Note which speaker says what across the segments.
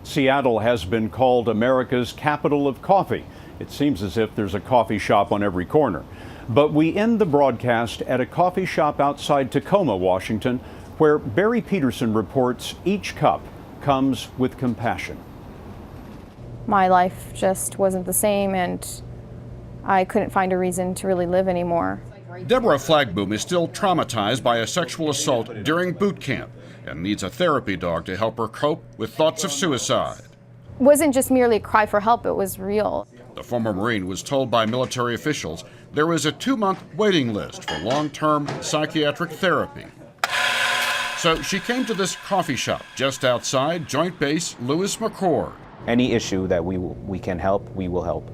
Speaker 1: Seattle has been called America's capital of coffee. It seems as if there's a coffee shop on every corner. But we end the broadcast at a coffee shop outside Tacoma, Washington, where Barry Petersen reports each cup comes with compassion.
Speaker 2: My life just wasn't the same, and I couldn't find a reason to really live anymore.
Speaker 3: Deborah Flagboom is still traumatized by a sexual assault during boot camp and needs a therapy dog to help her cope with thoughts of suicide.
Speaker 2: It wasn't just merely a cry for help, it was real.
Speaker 3: The former Marine was told by military officials there was a 2-month waiting list for long-term psychiatric therapy. So she came to this coffee shop just outside Joint Base Lewis McChord.
Speaker 4: Any issue that we can help, we will help.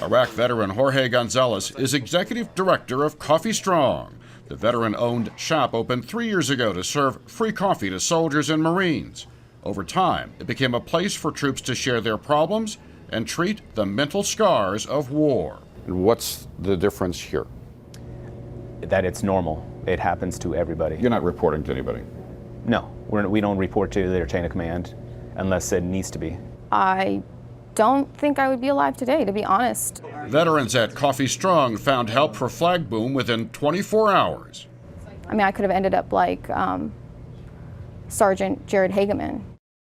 Speaker 3: Iraq veteran Jorge Gonzales is executive director of Coffee Strong. The veteran-owned shop opened 3 years ago to serve free coffee to soldiers and Marines. Over time, it became a place for troops to share their problems and treat the mental scars of war.
Speaker 5: What's the difference here?
Speaker 4: That it's normal. It happens to everybody.
Speaker 5: You're not reporting to anybody?
Speaker 4: No, we don't report to their chain of command unless it needs to be.
Speaker 2: I don't think I would be alive today, to be honest.
Speaker 3: Veterans at Coffee Strong found help for Flagboom within 24 hours.
Speaker 2: I mean, I could have ended up like Sergeant Jared Hageman.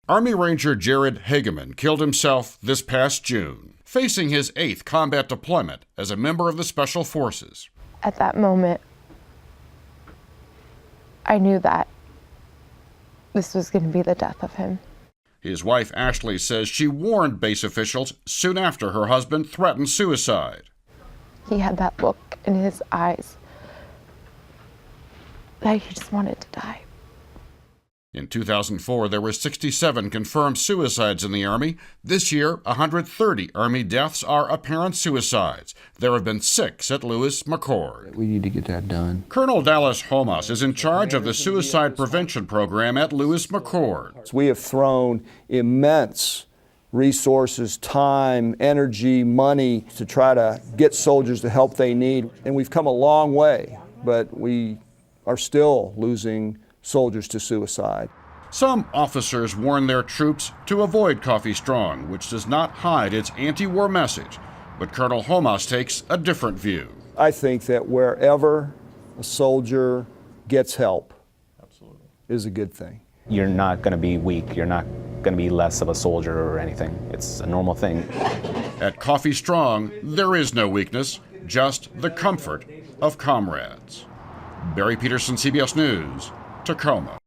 Speaker 3: Army Ranger Jared Hageman killed himself this past June, facing his 8th combat deployment as a member of the Special Forces.
Speaker 6: At that moment, I knew that this was going to be the death of him.
Speaker 3: His wife Ashley says she warned base officials soon after her husband threatened suicide.
Speaker 6: He had that look in his eyes that he just wanted to die.
Speaker 3: In 2004, there were 67 confirmed suicides in the Army. This year, 130 Army deaths are apparent suicides. There have been 6 at Lewis McChord.
Speaker 7: We need to get that done.
Speaker 3: Colonel Dallas Holmas is in charge of the suicide prevention program at Lewis McChord.
Speaker 8: We have thrown immense resources, time, energy, money to try to get soldiers the help they need. And we've come a long way, but we are still losing soldiers to suicide.
Speaker 3: Some officers warn their troops to avoid Coffee Strong, which does not hide its anti-war message. But Colonel Holmas takes a different view.
Speaker 8: I think that wherever a soldier gets help is a good thing.
Speaker 4: You're not going to be weak. You're not going to be less of a soldier or anything. It's a normal thing.
Speaker 3: At Coffee Strong, there is no weakness, just the comfort of comrades. Barry Petersen, CBS News, Tacoma.